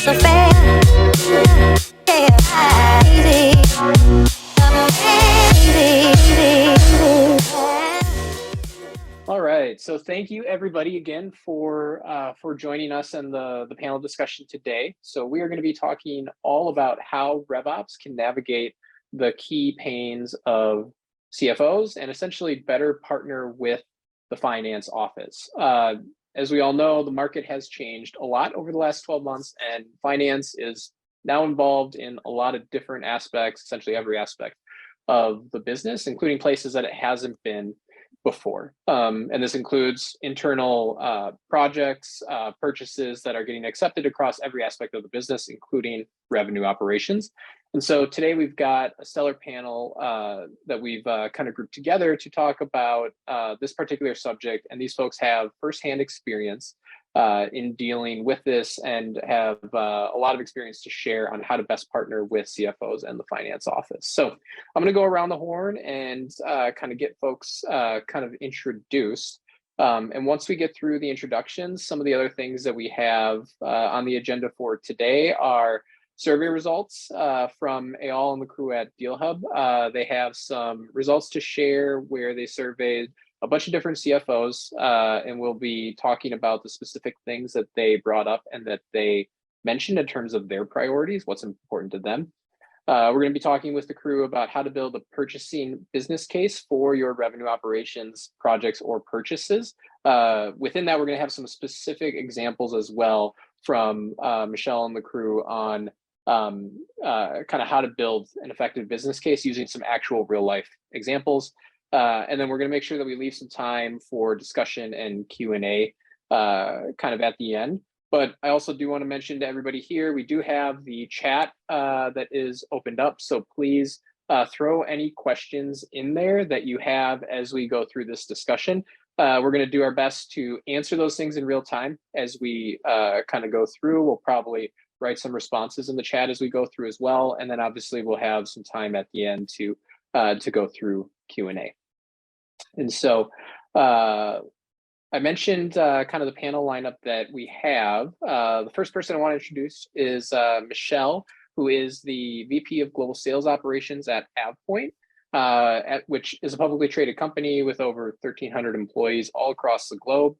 so fair. Yeah, easy. All right, so thank you everybody again for joining us in the panel discussion today. So we are going to be talking all about how RevOps can navigate the key pains of CFOs and essentially better partner with the finance office. As we all know, the market has changed a lot over the last 12 months, and finance is now involved in a lot of different aspects, essentially every aspect of the business, including places that it hasn't been before. And this includes internal projects, purchases that are getting accepted across every aspect of the business, including revenue operations. And so today we've got a stellar panel that we've kind of grouped together to talk about this particular subject. And these folks have firsthand experience in dealing with this and have a lot of experience to share on how to best partner with CFOs and the finance office. So I'm going to go around the horn and kind of get folks kind of introduced. And once we get through the introductions, some of the other things that we have on the agenda for today are survey results from Eyal and the crew at DealHub. They have some results to share where they surveyed a bunch of different CFOs, and we'll be talking about the specific things that they brought up and that they mentioned in terms of their priorities, what's important to them. We're going to be talking with the crew about how to build a purchasing business case for your revenue operations projects or purchases. Within that, we're going to have some specific examples as well from Michelle and the crew on kind of how to build an effective business case using some actual real life examples. And then we're going to make sure that we leave some time for discussion and Q&A kind of at the end. But I also do want to mention to everybody here, we do have the chat that is opened up. So please throw any questions in there that you have as we go through this discussion. We're going to do our best to answer those things in real time as we kind of go through. We'll probably write some responses in the chat as we go through as well. And then obviously we'll have some time at the end to go through Q&A. And so I mentioned kind of the panel lineup that we have. The first person I want to introduce is Michelle, who is the VP of Global Sales Operations at AvePoint, which is a publicly traded company with over 1,300 employees all across the globe.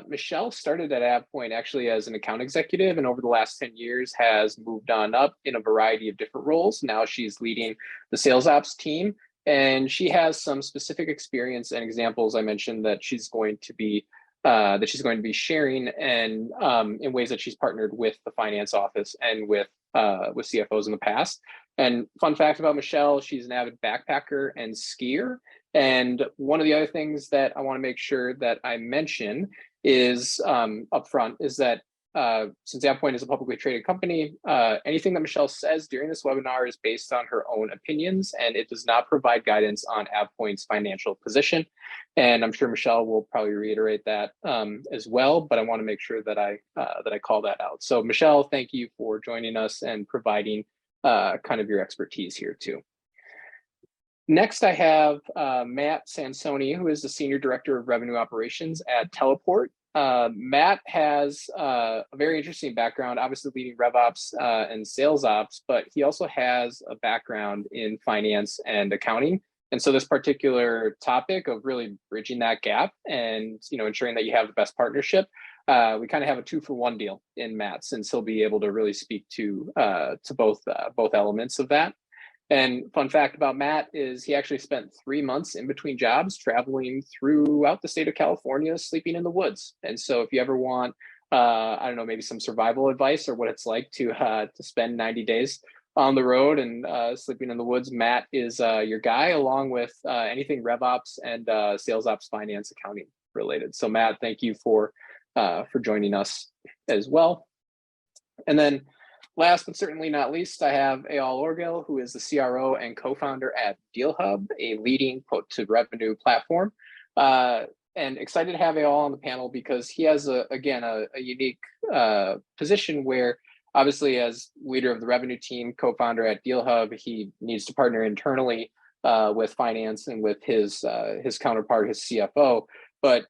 Michelle started at AvePoint actually as an account executive, and over the last 10 years has moved on up in a variety of different roles. Now she's leading the sales ops team. And she has some specific experience and examples I mentioned that she's going to be sharing, and in ways that she's partnered with the finance office and with CFOs in the past. And fun fact about Michelle, she's an avid backpacker and skier. And one of the other things that I want to make sure that I mention is upfront is that since AvePoint is a publicly traded company, anything that Michelle says during this webinar is based on her own opinions, and it does not provide guidance on AvePoint's financial position. And I'm sure Michelle will probably reiterate that as well, but I want to make sure that I call that out. So Michelle, thank you for joining us and providing kind of your expertise here too. Next, I have Matt Sansoni, who is the Senior Director of Revenue Operations at Teleport. Matt has a very interesting background, obviously leading RevOps and sales ops, but he also has a background in finance and accounting. And so this particular topic of really bridging that gap and ensuring that you have the best partnership, we kind of have a 2-for-1 deal in Matt, since he'll be able to really speak to both elements of that. And fun fact about Matt is he actually spent 3 months in between jobs traveling throughout the state of California, sleeping in the woods. And so if you ever want, I don't know, maybe some survival advice or what it's like to spend 90 days on the road and sleeping in the woods, Matt is your guy, along with anything RevOps and sales ops, finance, accounting related. So Matt, thank you for joining us as well. And then last but certainly not least, I have Eyal Orgel, who is the CRO and co-founder at DealHub, a leading quote-to-revenue platform. And excited to have Eyal on the panel because he has, a unique position where, obviously, as leader of the revenue team, co-founder at DealHub, he needs to partner internally with finance and with his counterpart, his CFO. But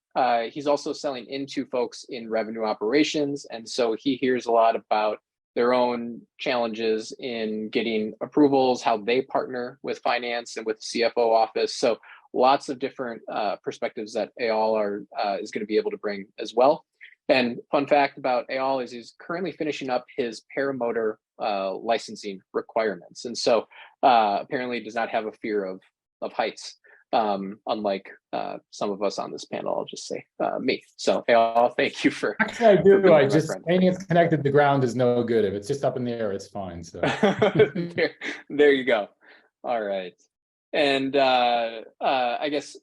he's also selling into folks in revenue operations. And so he hears a lot about their own challenges in getting approvals, how they partner with finance and with CFO office. So lots of different perspectives that Eyal is going to be able to bring as well. And fun fact about Eyal is he's currently finishing up his paramotor licensing requirements. And so apparently does not have a fear of heights, unlike some of us on this panel, I'll just say me. So Eyal, thank you for— Actually, I do. I just, anything that's connected to the ground is no good. If it's just up in the air, it's fine. So there you go. All right. And I guess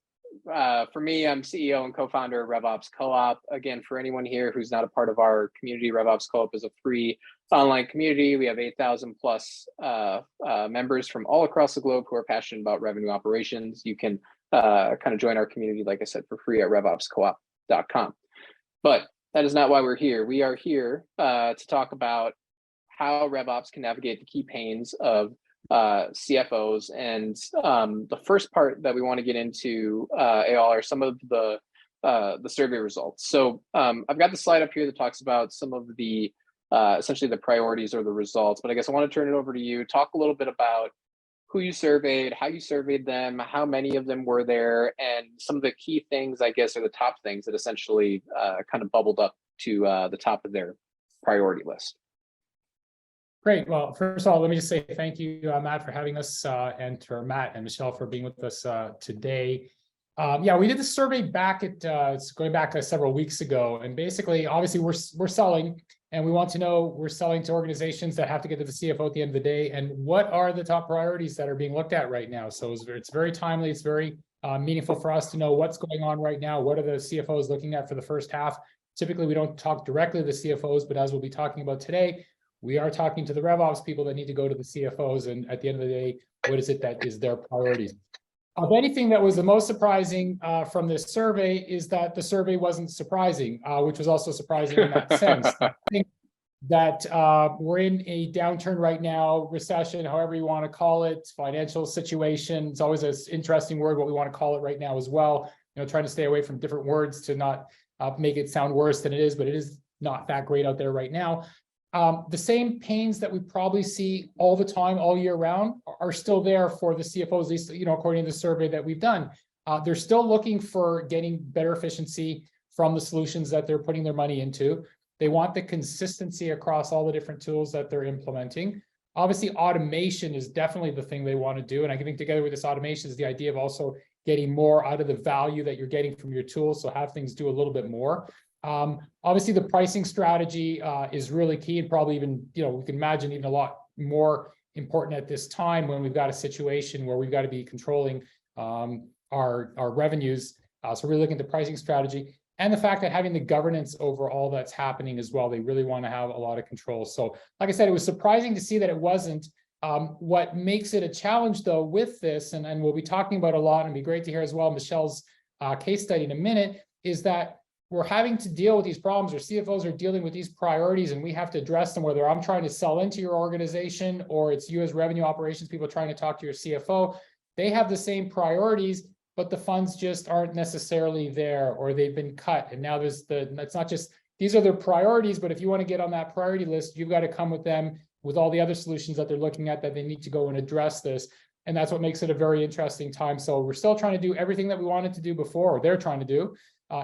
for me, I'm CEO and co-founder of RevOps Co-op. Again, for anyone here who's not a part of our community, RevOps Co-op is a free online community. We have 8,000 plus members from all across the globe who are passionate about revenue operations. You can kind of join our community, like I said, for free at RevOpsCoop.com. But that is not why we're here. We are here to talk about how RevOps can navigate the key pains of CFOs. And the first part that we want to get into, Eyal, are some of the survey results. So I've got the slide up here that talks about some of the essentially the priorities or the results, but I guess I want to turn it over to you. Talk a little bit about who you surveyed, how you surveyed them, how many of them were there, and some of the key things, I guess, are the top things that essentially kind of bubbled up to the top of their priority list. Great. Well, first of all, let me just say thank you, Matt, for having us, and to Matt and Michelle for being with us today. Yeah, we did the survey back at it's going back several weeks ago, and basically, obviously, we're selling, and we want to know we're selling to organizations that have to get to the CFO at the end of the day, and what are the top priorities that are being looked at right now. So it's very timely. It's very meaningful for us to know what's going on right now. What are the CFOs looking at for the first half? Typically, we don't talk directly to the CFOs, but as we'll be talking about today, we are talking to the RevOps people that need to go to the CFOs, and at the end of the day, what is it that is their priorities? Of anything that was the most surprising from this survey is that the survey wasn't surprising, which was also surprising in that sense. I think that we're in a downturn right now, recession, however you want to call it, financial situation. It's always an interesting word, what we want to call it right now as well. You know, trying to stay away from different words to not make it sound worse than it is, but it is not that great out there right now. The same pains that we probably see all the time, all year round, are still there for the CFOs, at least, you know, according to the survey that we've done. They're still looking for getting better efficiency from the solutions that they're putting their money into. They want the consistency across all the different tools that they're implementing. Obviously, automation is definitely the thing they want to do. And I think together with this automation is the idea of also getting more out of the value that you're getting from your tools. So have things do a little bit more. Obviously, the pricing strategy is really key, and probably even, you know, we can imagine even a lot more important at this time when we've got a situation where we've got to be controlling our revenues. So really looking at the pricing strategy and the fact that having the governance over all that's happening as well. They really want to have a lot of control. So like I said, it was surprising to see that it wasn't. What makes it a challenge, though, with this, and we'll be talking about a lot, and it'd be great to hear as well Michelle's case study in a minute, is that we're having to deal with these problems, or CFOs are dealing with these priorities, and we have to address them, whether I'm trying to sell into your organization or it's you as revenue operations people trying to talk to your CFO. They have the same priorities, but the funds just aren't necessarily there, or they've been cut. And now it's not just, these are their priorities, but if you want to get on that priority list, you've got to come with them with all the other solutions that they're looking at that they need to go and address this. And that's what makes it a very interesting time. So we're still trying to do everything that we wanted to do before, or they're trying to do.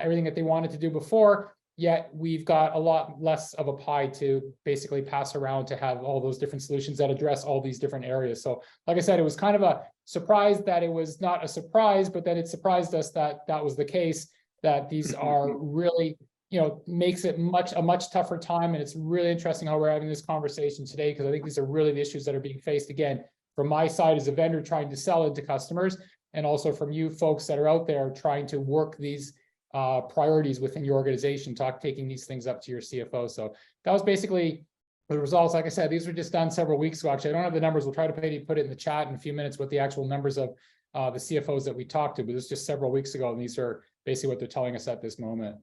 Everything that they wanted to do before, yet we've got a lot less of a pie to basically pass around to have all those different solutions that address all these different areas. So like I said, it was kind of a surprise that it was not a surprise, but then it surprised us that that was the case, that these are really, you know, makes it a much tougher time. And it's really interesting how we're having this conversation today, because I think these are really the issues that are being faced, again, from my side as a vendor trying to sell into customers, and also from you folks that are out there trying to work these priorities within your organization, taking these things up to your CFO. So that was basically the results. Like I said, these were just done several weeks ago. Actually, I don't have the numbers. We'll try to put it in the chat in a few minutes what the actual numbers of the CFOs that we talked to, but it's just several weeks ago, and these are basically what they're telling us at this moment.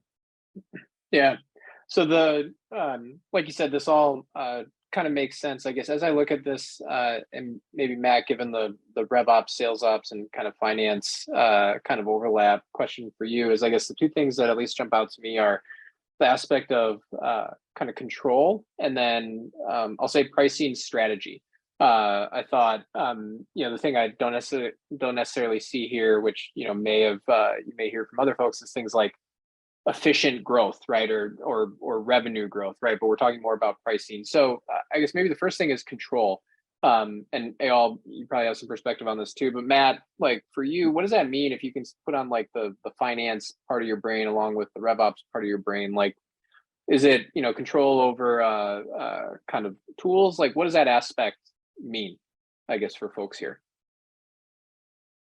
Yeah. So the like you said, this all kind of makes sense, I guess, as I look at this, and maybe Matt, given the RevOps, sales ops, and kind of finance kind of overlap question for you is, I guess the two things that at least jump out to me are the aspect of kind of control, and then I'll say pricing strategy. I thought, the thing I don't necessarily see here, which you may hear from other folks, is things like efficient growth, right, or revenue growth, right? But we're talking more about pricing. So I guess maybe the first thing is control. And Eyal, you probably have some perspective on this too. But Matt, like for you, what does that mean if you can put on like the finance part of your brain along with the RevOps part of your brain? Like, is it control over kind of tools? Like, what does that aspect mean, I guess, for folks here?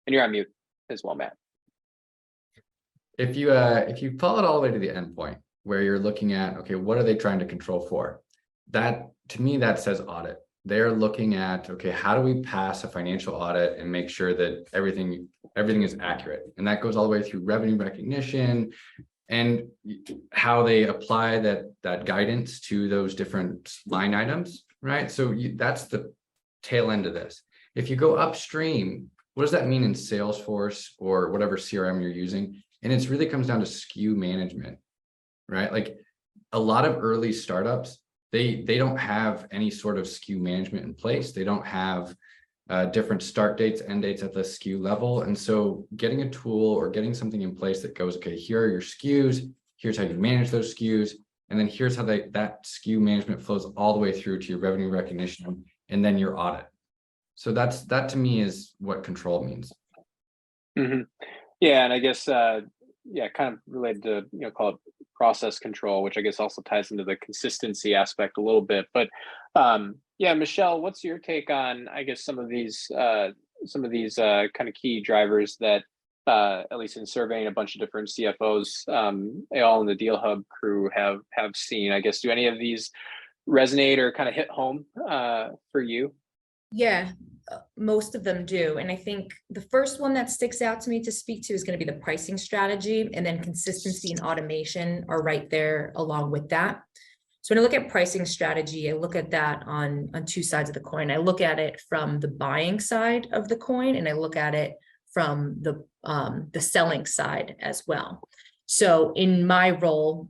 And you're on mute as well, Matt. If you follow it all the way to the end point where you're looking at, okay, what are they trying to control for? That, to me, that says audit. They're looking at, okay, how do we pass a financial audit and make sure that everything is accurate? And that goes all the way through revenue recognition and how they apply that guidance to those different line items, right? So that's the tail end of this. If you go upstream, what does that mean in Salesforce or whatever CRM you're using? And it really comes down to SKU management, right? Like a lot of early startups, they don't have any sort of SKU management in place. They don't have different start dates, end dates at the SKU level. And so getting a tool or getting something in place that goes, okay, here are your SKUs, here's how you manage those SKUs, and then here's how that SKU management flows all the way through to your revenue recognition and then your audit. So that to me is what control means. Mm-hmm. Yeah, and I guess kind of related to call it process control, which I guess also ties into the consistency aspect a little bit. But Michelle, what's your take on, I guess, some of these kind of key drivers that at least in surveying a bunch of different CFOs, all in the Deal Hub crew have seen? I guess, do any of these resonate or kind of hit home for you? Yeah, most of them do. And I think the first one that sticks out to me to speak to is going to be the pricing strategy, and then consistency and automation are right there along with that. So when I look at pricing strategy, I look at that on two sides of the coin. I look at it from the buying side of the coin, and I look at it from the selling side as well. So in my role,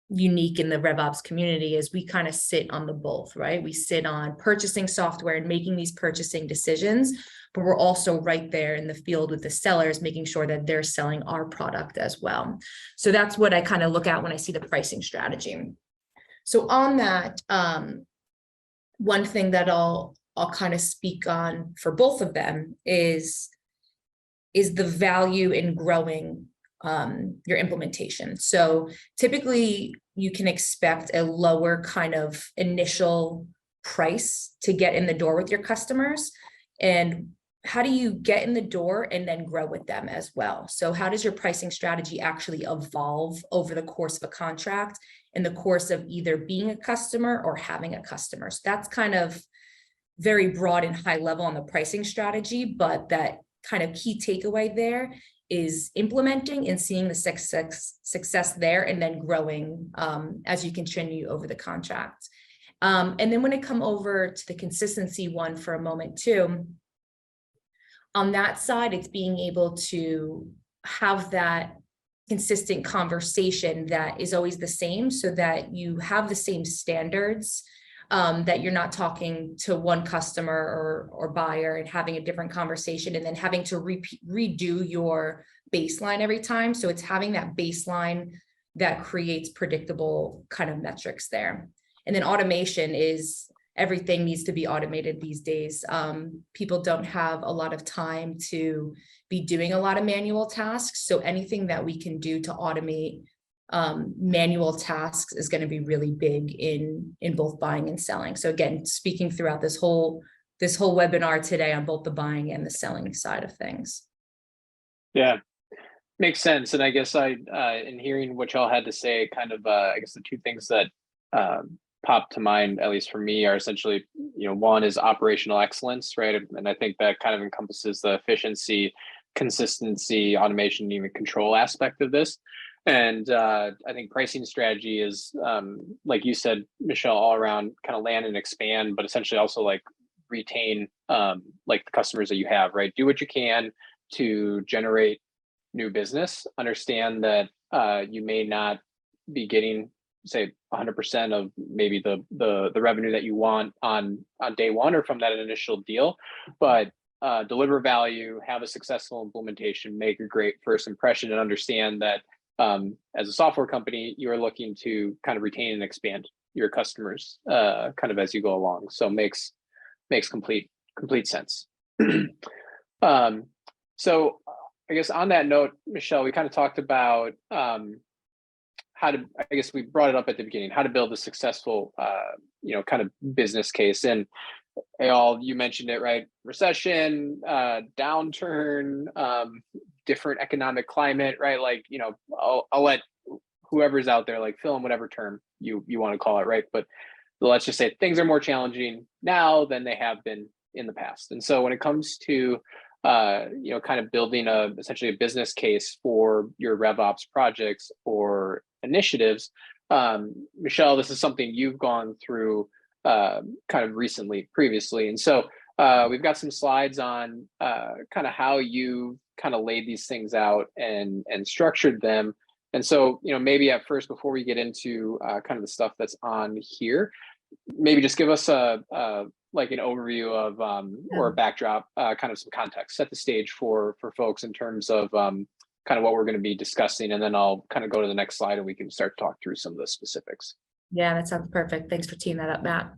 unique in the RevOps community is we kind of sit on the both, right? We sit on purchasing software and making these purchasing decisions, but we're also right there in the field with the sellers, making sure that they're selling our product as well. So that's what I kind of look at when I see the pricing strategy. So on that, one thing that I'll kind of speak on for both of them is the value in growing your implementation. So typically you can expect a lower kind of initial price to get in the door with your customers. And how do you get in the door and then grow with them as well? So how does your pricing strategy actually evolve over the course of a contract, in the course of either being a customer or having a customer? So that's kind of very broad and high level on the pricing strategy, but that kind of key takeaway there is implementing and seeing the success there, and then growing as you continue over the contract. And then when I come over to the consistency one for a moment too, on that side, it's being able to have that consistent conversation that is always the same, so that you have the same standards, that you're not talking to one customer or buyer and having a different conversation and then having to redo your baseline every time. So it's having that baseline that creates predictable kind of metrics there. And then automation is, everything needs to be automated these days. People don't have a lot of time to be doing a lot of manual tasks. So anything that we can do to automate manual tasks is going to be really big in both buying and selling. So again, speaking throughout this whole webinar today on both the buying and the selling side of things. Yeah, makes sense. And I guess in hearing what y'all had to say, kind of I guess the two things that pop to mind, at least for me, are essentially, one is operational excellence, right? And I think that kind of encompasses the efficiency, consistency, automation, and even control aspect of this. And I think pricing strategy is, like you said, Michelle, all around kind of land and expand, but essentially also like retain like the customers that you have, right? Do what you can to generate new business. Understand that you may not be getting, say, 100% of maybe the revenue that you want on day one or from that initial deal, but deliver value, have a successful implementation, make a great first impression, and understand that as a software company, you are looking to kind of retain and expand your customers kind of as you go along. So makes complete sense. So I guess on that note, Michelle, we kind of talked about how to, I guess we brought it up at the beginning, how to build a successful, kind of business case. And you mentioned it, right? Recession, downturn, different economic climate, right? Like, I'll let whoever's out there, like, fill in whatever term you want to call it, right? But let's just say things are more challenging now than they have been in the past. And so when it comes to kind of building essentially a business case for your RevOps projects or initiatives, Michelle, this is something you've gone through kind of previously. And so we've got some slides on kind of how you kind of laid these things out and structured them. And so, maybe at first, before we get into kind of the stuff that's on here, maybe just give us like an overview of or a backdrop, kind of some context, set the stage for folks in terms of kind of what we're going to be discussing, and then I'll kind of go to the next slide and we can start to talk through some of the specifics. Yeah, that sounds perfect. Thanks for teeing that up, Matt.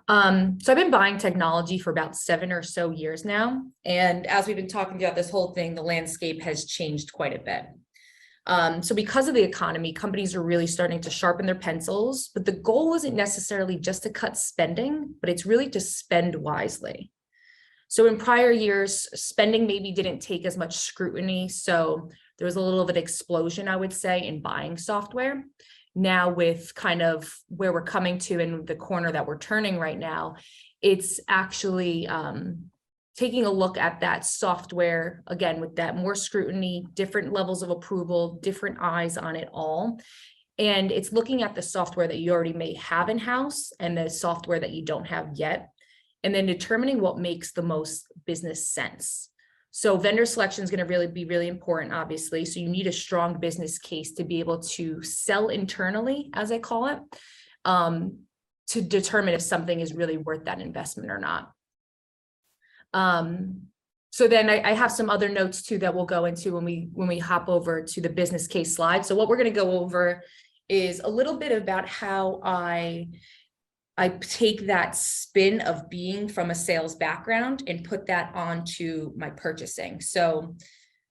So I've been buying technology for about 7 or so years now. And as we've been talking about this whole thing, the landscape has changed quite a bit. So because of the economy, companies are really starting to sharpen their pencils, but the goal isn't necessarily just to cut spending, but it's really to spend wisely. So in prior years, spending maybe didn't take as much scrutiny. So there was a little of an explosion, I would say, in buying software. Now with kind of where we're coming to and the corner that we're turning right now, it's actually taking a look at that software, again, with that more scrutiny, different levels of approval, different eyes on it all. And it's looking at the software that you already may have in-house and the software that you don't have yet, and then determining what makes the most business sense. So vendor selection is going to really be really important, obviously. So you need a strong business case to be able to sell internally, as I call it, to determine if something is really worth that investment or not. So then I have some other notes too that we'll go into when we hop over to the business case slide. So what we're going to go over is a little bit about how I take that spin of being from a sales background and put that onto my purchasing. So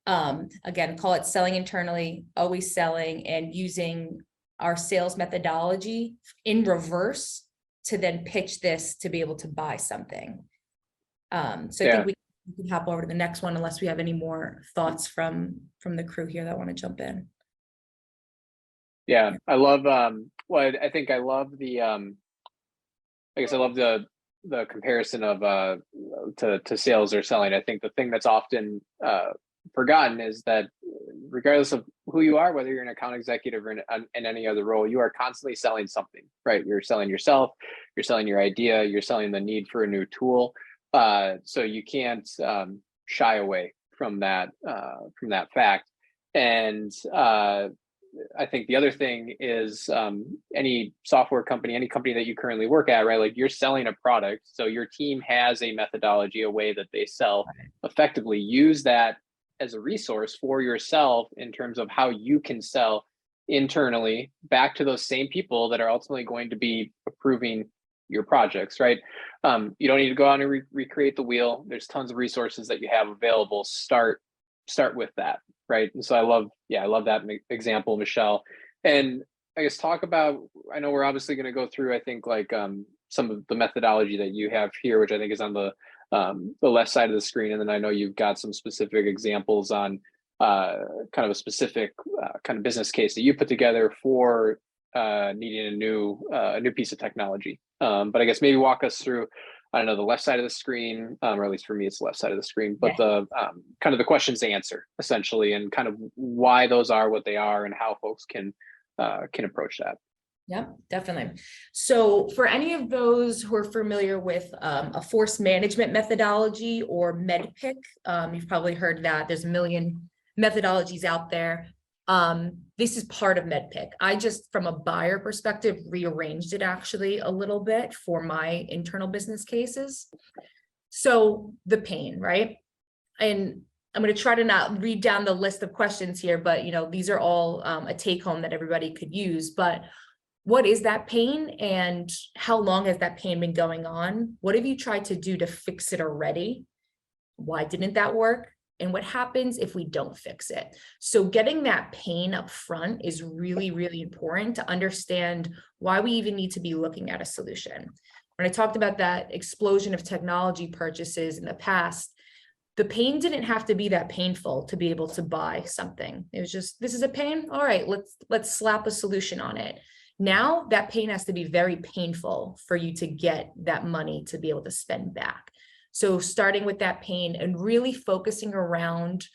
again, call it selling internally, always selling, and using our sales methodology in reverse to then pitch this to be able to buy something. So I think we can hop over to the next one unless we have any more thoughts from the crew here that want to jump in. Yeah, I love I think I love the I guess I love the comparison of to sales or selling. I think the thing that's often forgotten is that regardless of who you are, whether you're an account executive or in any other role, you are constantly selling something, right? You're selling yourself, you're selling your idea, you're selling the need for a new tool. So you can't shy away from that fact. And I think the other thing is any software company, any company that you currently work at, right? Like you're selling a product. So your team has a methodology, a way that they sell effectively. Use that as a resource for yourself in terms of how you can sell internally back to those same people that are ultimately going to be approving your projects, right? You don't need to go out and recreate the wheel. There's tons of resources that you have available. Start with that. Right. And so I love that example, Michelle. And I guess talk about, I know we're obviously going to go through, I think, like some of the methodology that you have here, which I think is on the left side of the screen. And then I know you've got some specific examples on kind of a specific kind of business case that you put together for needing a new piece of technology. But I guess maybe walk us through, I don't know, the left side of the screen, or at least for me, it's the left side of the screen, but the kind of the questions to answer essentially, and kind of why those are what they are and how folks can approach that. Yeah, definitely. So for any of those who are familiar with a force management methodology or MEDPIC, you've probably heard that there's a million methodologies out there. this is part of MedPick. I just, from a buyer perspective, rearranged it actually a little bit for my internal business cases. So the pain, right? And I'm going to try to not read down the list of questions here, but these are all a take home that everybody could use. But what is that pain, and how long has that pain been going on? What have you tried to do to fix it already? Why didn't that work? And what happens if we don't fix it? So getting that pain up front is really, really important to understand why we even need to be looking at a solution. When I talked about that explosion of technology purchases in the past, the pain didn't have to be that painful to be able to buy something. It was just, this is a pain. All right, let's slap a solution on it. Now that pain has to be very painful for you to get that money to be able to spend back. So starting with that pain and really focusing around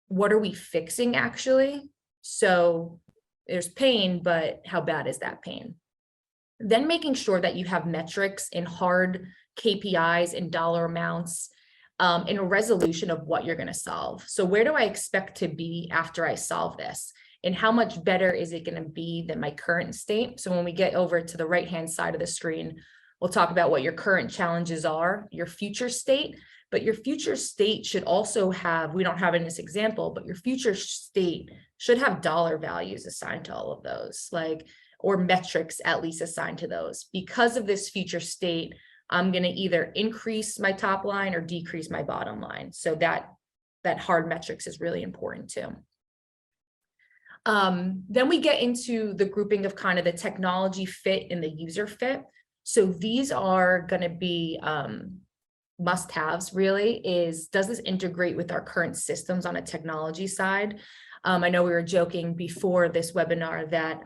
what are we fixing actually? So there's pain, but how bad is that pain? Then making sure that you have metrics and hard KPIs and dollar amounts in a resolution of what you're going to solve. So where do I expect to be after I solve this? And how much better is it going to be than my current state? So when we get over to the right-hand side of the screen, we'll talk about what your current challenges are, your future state, but your future state should also have, we don't have in this example, but your future state should have dollar values assigned to all of those, or metrics at least assigned to those. Because of this future state, I'm going to either increase my top line or decrease my bottom line. So that hard metrics is really important too. Then we get into the grouping of kind of the technology fit and the user fit. So these are going to be must-haves really, does this integrate with our current systems on a technology side? I know we were joking before this webinar that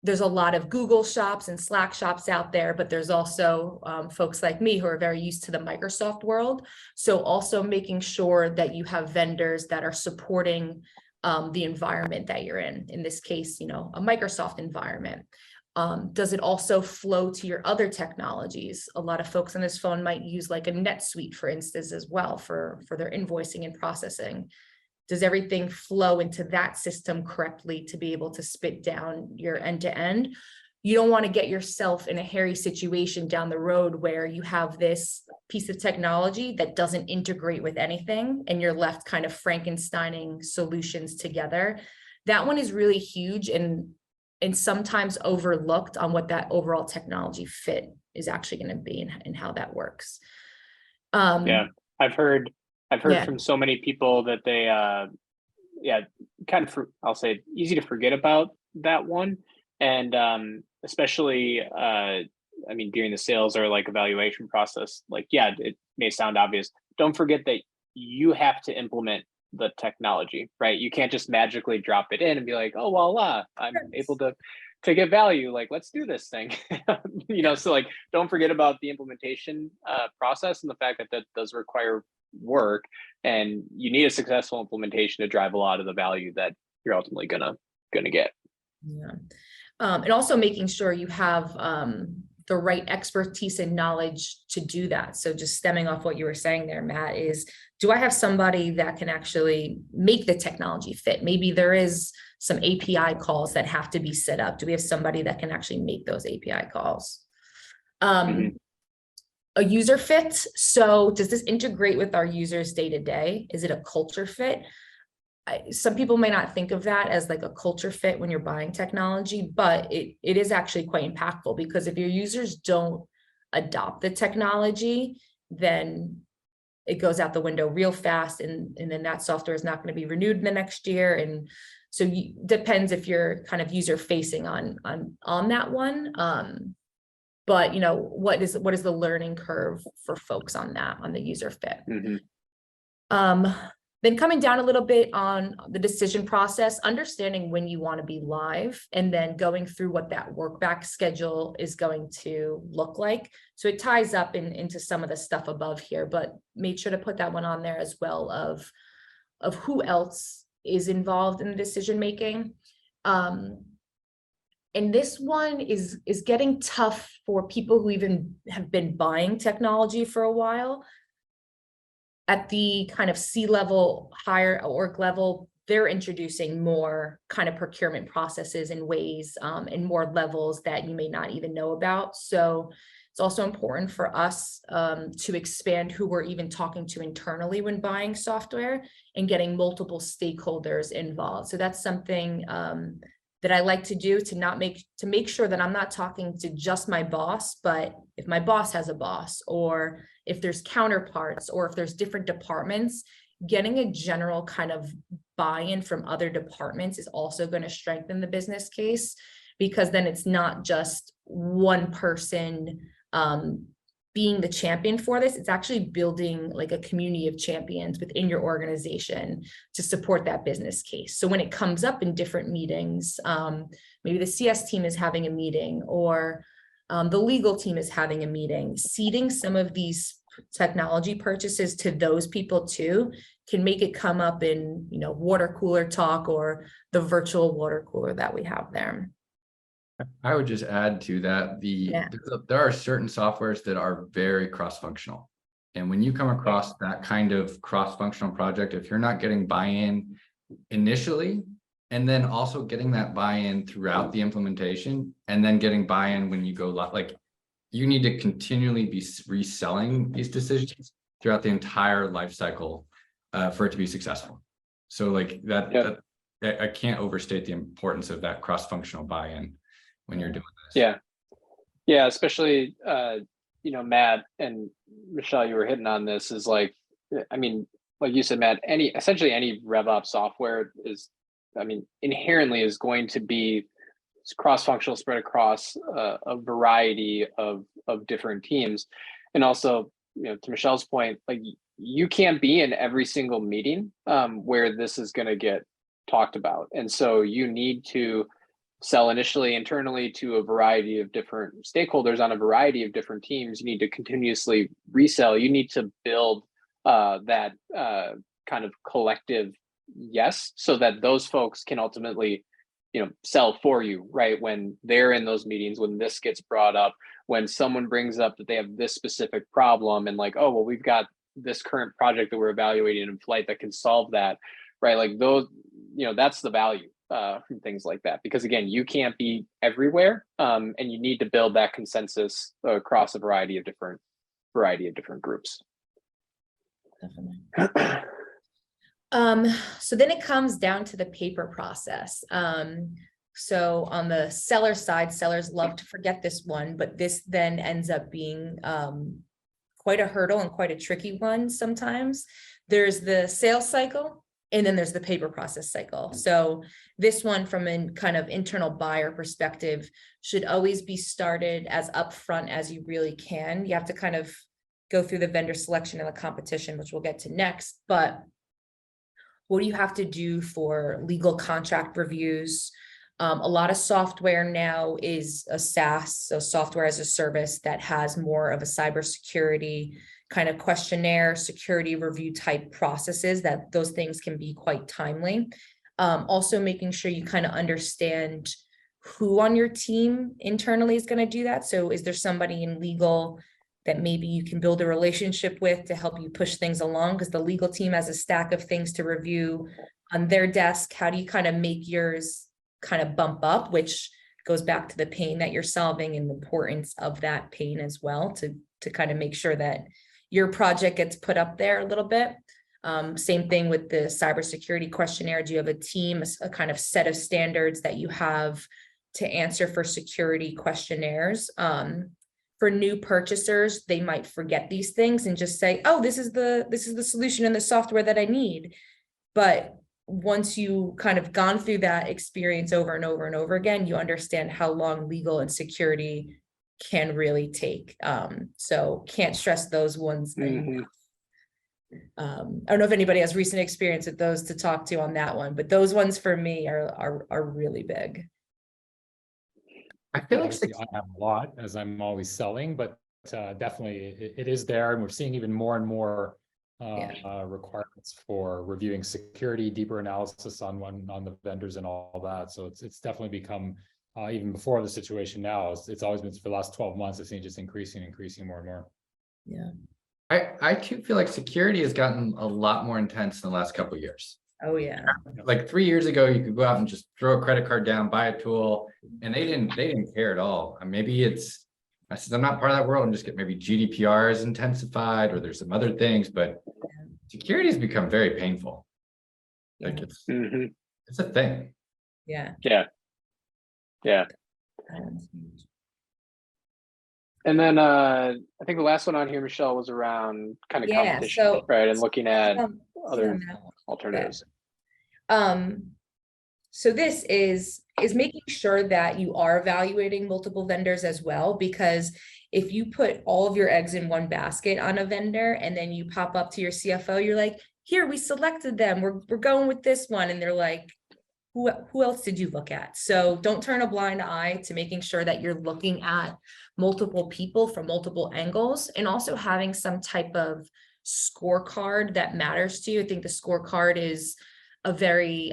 there's a lot of Google shops and Slack shops out there, but there's also folks like me who are very used to the Microsoft world. So also making sure that you have vendors that are supporting the environment that you're in this case, a Microsoft environment. Does it also flow to your other technologies? A lot of folks on this phone might use like a NetSuite, for instance, as well for their invoicing and processing. Does everything flow into that system correctly to be able to spit down your end-to-end? You don't want to get yourself in a hairy situation down the road where you have this piece of technology that doesn't integrate with anything and you're left kind of Frankensteining solutions together. That one is really huge and sometimes overlooked on what that overall technology fit is actually going to be and how that works. Yeah, I've heard from so many people that they I'll say easy to forget about that one. And especially during the sales or like evaluation process, it may sound obvious. Don't forget that you have to implement the technology, right? You can't just magically drop it in and be like, oh, voila, I'm able to get value. Like, let's do this thing. So don't forget about the implementation process and the fact that does require work, and you need a successful implementation to drive a lot of the value that you're ultimately gonna get. Yeah. And also making sure you have the right expertise and knowledge to do that. So just stemming off what you were saying there, Matt, is do I have somebody that can actually make the technology fit? Maybe there is some API calls that have to be set up. Do we have somebody that can actually make those API calls? A user fit. So does this integrate with our users day to day? Is it a culture fit? Some people may not think of that as like a culture fit when you're buying technology, but it is actually quite impactful, because if your users don't adopt the technology, then it goes out the window real fast, and then that software is not going to be renewed in the next year. And so depends if you're kind of user facing on that one. But what is the learning curve for folks on that, on the user fit? Then coming down a little bit on the decision process, understanding when you want to be live, and then going through what that work back schedule is going to look like. So it ties up into some of the stuff above here, but made sure to put that one on there as well of who else is involved in the decision making. And this one is getting tough for people who even have been buying technology for a while. At the kind of C-level, higher org level, they're introducing more kind of procurement processes and ways and more levels that you may not even know about. So it's also important for us to expand who we're even talking to internally when buying software and getting multiple stakeholders involved. So that's something that I like to do to make sure that I'm not talking to just my boss, but if my boss has a boss, or if there's counterparts, or if there's different departments, getting a general kind of buy-in from other departments is also going to strengthen the business case, because then it's not just one person being the champion for this. It's actually building like a community of champions within your organization to support that business case. So when it comes up in different meetings, maybe the CS team is having a meeting, or the legal team is having a meeting, seeding some of these technology purchases to those people too can make it come up in, water cooler talk or the virtual water cooler that we have there. I would just add to that, there are certain softwares that are very cross-functional. And when you come across that kind of cross-functional project, if you're not getting buy-in initially, and then also getting that buy-in throughout the implementation, and then getting buy-in when you go live, like you need to continually be reselling these decisions throughout the entire life cycle for it to be successful. So like that I can't overstate the importance of that cross-functional buy-in when you're doing this. Yeah, especially Matt and Michelle, you were hitting on this, is like, I mean, like you said, Matt, essentially any RevOps software is, inherently is going to be cross-functional, spread across a variety of different teams. And also, to Michelle's point, like you can't be in every single meeting where this is going to get talked about. And so you need to sell initially internally to a variety of different stakeholders on a variety of different teams. You need to continuously resell. You need to build that kind of collective yes, so that those folks can ultimately, sell for you, right? When they're in those meetings, when this gets brought up, when someone brings up that they have this specific problem and like, oh, well, we've got this current project that we're evaluating in flight that can solve that, right? Like those, that's the value from things like that, because again, you can't be everywhere, and you need to build that consensus across a variety of different groups. Definitely. So then it comes down to the paper process. So on the seller side, sellers love to forget this one, but this then ends up being quite a hurdle and quite a tricky one sometimes. There's the sales cycle, and then there's the paper process cycle. So this one, from a kind of internal buyer perspective, should always be started as upfront as you really can. You have to kind of go through the vendor selection and the competition, which we'll get to next. But what do you have to do for legal contract reviews? A lot of software now is a SaaS, so software as a service, that has more of a cybersecurity kind of questionnaire, security review type processes, that those things can be quite timely. Also making sure you kind of understand who on your team internally is going to do that. So is there somebody in legal that maybe you can build a relationship with to help you push things along? Because the legal team has a stack of things to review on their desk. How do you kind of make yours kind of bump up, which goes back to the pain that you're solving and the importance of that pain as well, to kind of make sure that your project gets put up there a little bit. Same thing with the cybersecurity questionnaire. Do you have a team, a kind of set of standards that you have to answer for security questionnaires? For new purchasers, they might forget these things and just say, oh, this is the solution in the software that I need. But once you kind of gone through that experience over and over and over again, you understand how long legal and security can really take. So can't stress those ones. Mm-hmm. I don't know if anybody has recent experience with those to talk to on that one, but those ones for me are really big. I feel like Obviously, I have a lot, as I'm always selling, but definitely it is there, and we're seeing even more and more requirements for reviewing security, deeper analysis on the vendors and all that. So it's definitely become even before the situation now. It's always been, for the last 12 months, I've seen just increasing more and more. Yeah. I too feel like security has gotten a lot more intense in the last couple of years. Oh, yeah. Like 3 years ago, you could go out and just throw a credit card down, buy a tool, and they didn't care at all. And maybe I said, I'm not part of that world, and just get maybe GDPR is intensified, or there's some other things, but security has become very painful. Like Mhm. it's a thing. Yeah. Yeah. And then I think the last one on here, Michelle, was around kind of Yeah, competition, so- right? And looking at other on that one. alternatives. So this is making sure that you are evaluating multiple vendors as well, because if you put all of your eggs in one basket on a vendor and then you pop up to your CFO, you're like, here, we selected them, we're going with this one. And they're like, who else did you look at? So don't turn a blind eye to making sure that you're looking at multiple people from multiple angles, and also having some type of scorecard that matters to you. I think the scorecard is a very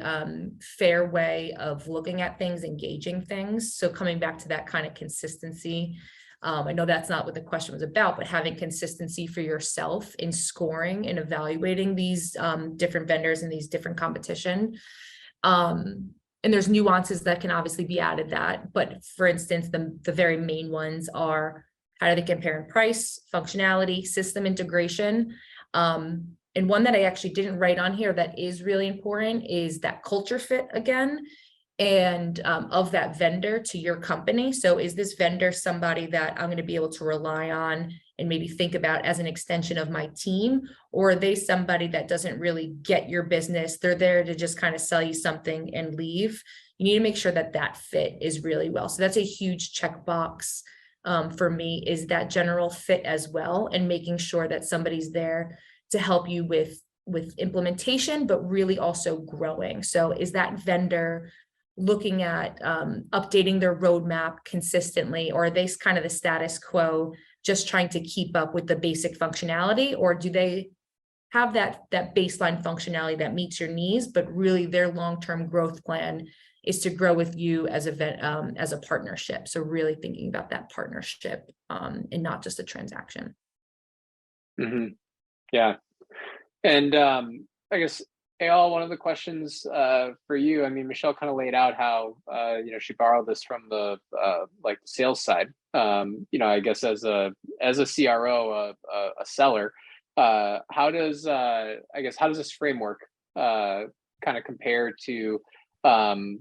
fair way of looking at things, engaging things. So coming back to that kind of consistency, I know that's not what the question was about, but having consistency for yourself in scoring and evaluating these different vendors and these different competition. And there's nuances that can obviously be added but for instance, the very main ones are, how do they compare in price, functionality, system integration? And one that I actually didn't write on here that is really important is that culture fit again, and of that vendor to your company. So is this vendor somebody that I'm going to be able to rely on and maybe think about as an extension of my team? Or are they somebody that doesn't really get your business? They're there to just kind of sell you something and leave. You need to make sure that that fit is really well. So that's a huge checkbox for me, is that general fit as well, and making sure that somebody's there to help you with implementation, but really also growing. So is that vendor looking at updating their roadmap consistently, or are they kind of the status quo, just trying to keep up with the basic functionality? Or do they have that baseline functionality that meets your needs, but really their long-term growth plan is to grow with you as a partnership? So really thinking about that partnership and not just a transaction. Mm-hmm. Yeah. And I guess, Eyal, one of the questions for you, I mean, Michelle kind of laid out how, she borrowed this from the like the sales side. I guess as a CRO, a seller, how does this framework kind of compare to the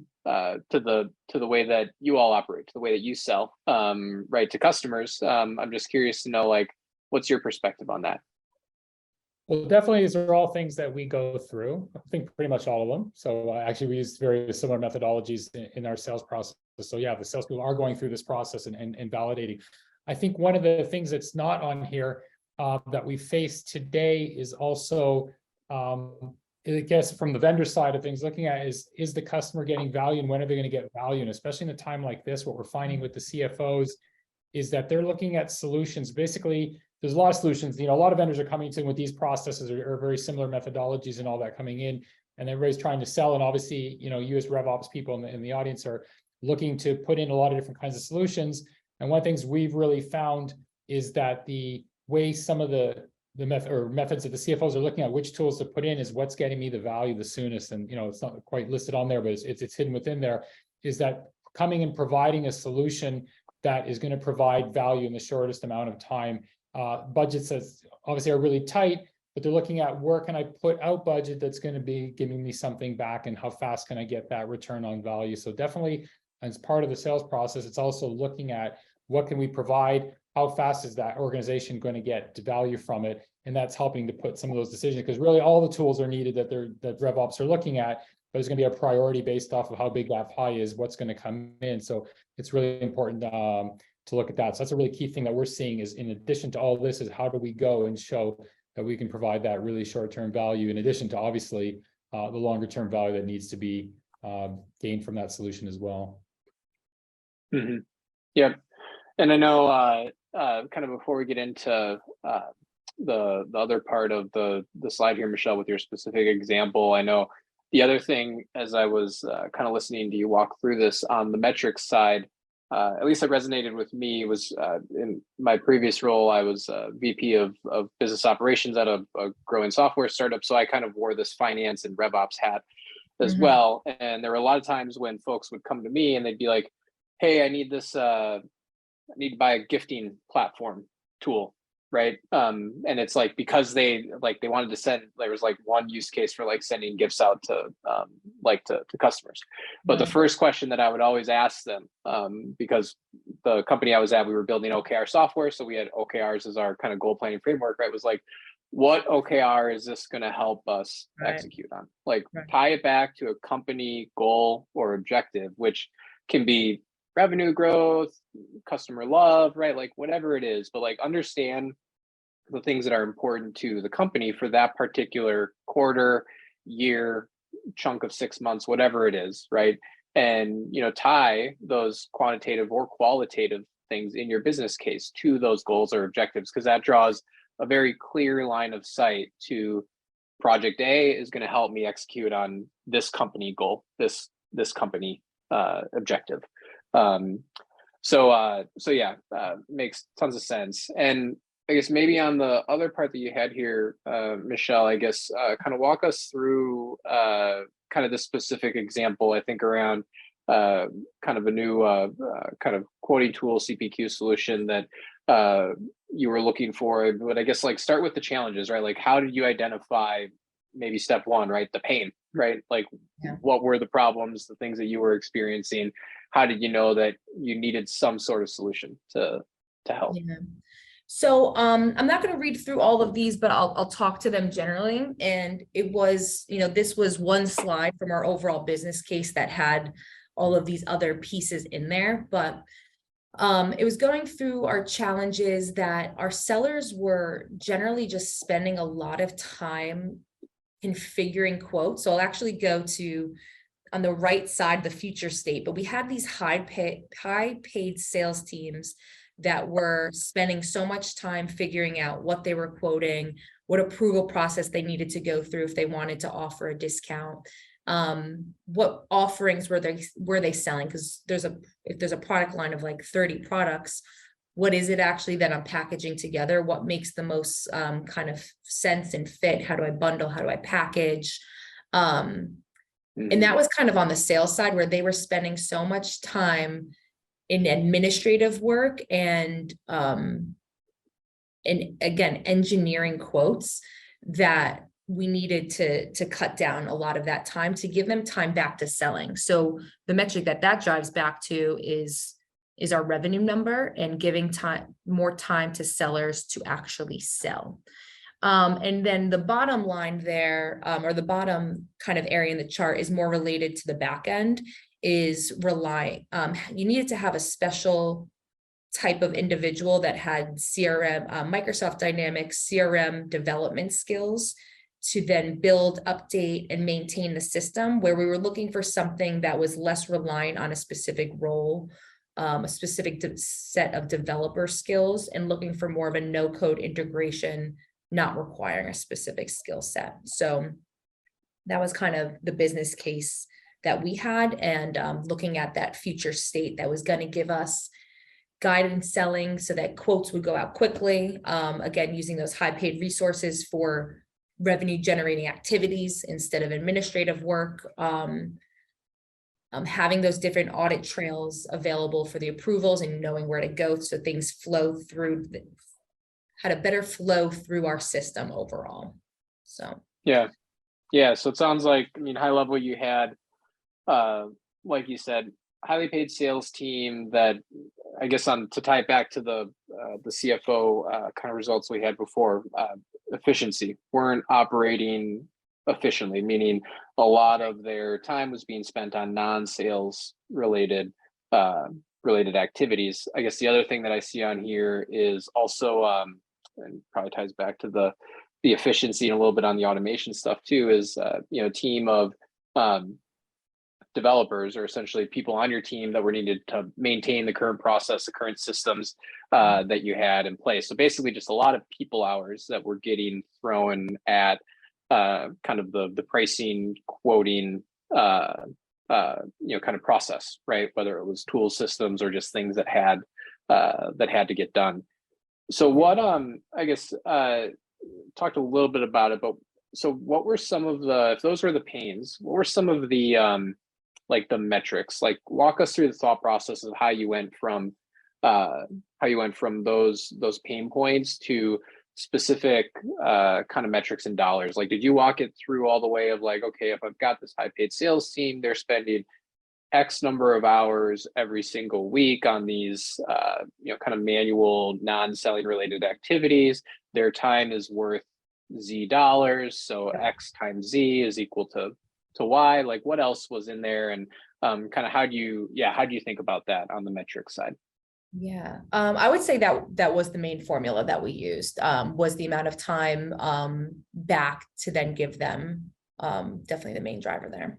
way that you all operate, to the way that you sell, right, to customers? I'm just curious to know, like, what's your perspective on that? Well, definitely, these are all things that we go through. I think pretty much all of them. So actually, we use very similar methodologies in our sales process. So yeah, the salespeople are going through this process and validating. I think one of the things that's not on here that we face today is also, I guess from the vendor side of things, looking at is the customer getting value, and when are they going to get value? And especially in a time like this, what we're finding with the CFOs is that they're looking at solutions. Basically, there's a lot of solutions. A lot of vendors are coming in with these processes or very similar methodologies and all that coming in, and everybody's trying to sell. And obviously, you as RevOps people in the audience are looking to put in a lot of different kinds of solutions. And one of the things we've really found is that the way some of the methods that the CFOs are looking at which tools to put in is what's getting me the value the soonest. And it's not quite listed on there, but it's hidden within there, is that coming and providing a solution that is going to provide value in the shortest amount of time. Budgets obviously are really tight, but they're looking at where can I put out budget that's going to be giving me something back, and how fast can I get that return on value. So definitely, as part of the sales process, it's also looking at what can we provide, how fast is that organization going to get value from it, and that's helping to put some of those decisions, because really all the tools are needed that RevOps are looking at, but it's going to be a priority based off of how big that pie is, what's going to come in. So it's really important to look at that. So that's a really key thing that we're seeing, is in addition to all this, is how do we go and show that we can provide that really short-term value, in addition to obviously the longer-term value that needs to be gained from that solution as well. Mm-hmm. Yep. And I know kind of before we get into the other part of the slide here, Michelle, with your specific example, I know the other thing, as I was kind of listening to you walk through this on the metrics side, at least that resonated with me was in my previous role, I was VP of business operations at a growing software startup. So I kind of wore this finance and RevOps hat as well. And there were a lot of times when folks would come to me and they'd be like, hey, I need this, I need to buy a gifting platform tool. Right. And it's like, because they wanted to send, there was like one use case for like sending gifts out to to customers. But the first question that I would always ask them, because the company I was at, we were building OKR software. So we had OKRs as our kind of goal planning framework, right? It was like, what OKR is this going to help us execute on? Like tie it back to a company goal or objective, which can be revenue growth, customer love, right? Like whatever it is, but like understand the things that are important to the company for that particular quarter, year, chunk of 6 months, whatever it is, right? And, you know, tie those quantitative or qualitative things in your business case to those goals or objectives, because that draws a very clear line of sight to project A is going to help me execute on this company goal, this company objective. So yeah, makes tons of sense. And I guess maybe on the other part that you had here, Michelle, I guess kind of walk us through kind of the specific example, I think around kind of a new kind of quoting tool, CPQ solution that you were looking for. But I guess like start with the challenges, right? Like how did you identify maybe step one, right? The pain, right? Like what were the problems, the things that you were experiencing? How did you know that you needed some sort of solution to help? Yeah. So I'm not going to read through all of these, but I'll talk to them generally. And it was, you know, this was one slide from our overall business case that had all of these other pieces in there. But it was going through our challenges that our sellers were generally just spending a lot of time configuring quotes. So I'll actually go to on the right side, the future state, but we had these high paid sales teams that were spending so much time figuring out what they were quoting, what approval process they needed to go through if they wanted to offer a discount, what offerings were they selling? Because if there's a product line of like 30 products, what is it actually that I'm packaging together? What makes the most kind of sense and fit? How do I bundle? How do I package? And that was kind of on the sales side where they were spending so much time in administrative work and again, engineering quotes that we needed to cut down a lot of that time to give them time back to selling. So the metric that drives back to is our revenue number and giving more time to sellers to actually sell. And then the bottom line there, or the bottom kind of area in the chart is more related to the back end, is you needed to have a special type of individual that had CRM, Microsoft Dynamics CRM development skills to then build, update, and maintain the system, where we were looking for something that was less reliant on a specific role, a specific set of developer skills, and looking for more of a no-code integration, not requiring a specific skill set. So that was kind of the business case that we had, and looking at that future state that was going to give us guidance selling so that quotes would go out quickly. Again, using those high paid resources for revenue generating activities instead of administrative work. Having those different audit trails available for the approvals and knowing where to go so things flow through, had a better flow through our system overall. So yeah. So it sounds like, I mean, high level, you had like you said, highly paid sales team that, I guess to tie it back to the CFO kind of results we had before, efficiency, weren't operating efficiently, meaning a lot of their time was being spent on non-sales related activities. I guess the other thing that I see on here is also, and probably ties back to the efficiency and a little bit on the automation stuff too, is you know, team of developers, or essentially people on your team that were needed to maintain the current process, the current systems that you had in place. So basically just a lot of people hours that were getting thrown at kind of the pricing, quoting, kind of process, right? Whether it was tool systems or just things that had to get done. So what I guess talked a little bit about it, but so what were some of the, if those were the pains, what were some of the like the metrics? Like walk us through the thought process of how you went from those pain points to specific kind of metrics in dollars. Like, did you walk it through all the way of like, okay, if I've got this high paid sales team, they're spending X number of hours every single week on these, kind of manual non-selling related activities, their time is worth Z dollars. So X times Z is equal to Y. Like what else was in there? And kind of how do you think about that on the metric side? Yeah, I would say that was the main formula that we used, was the amount of time back to then give them, definitely the main driver there.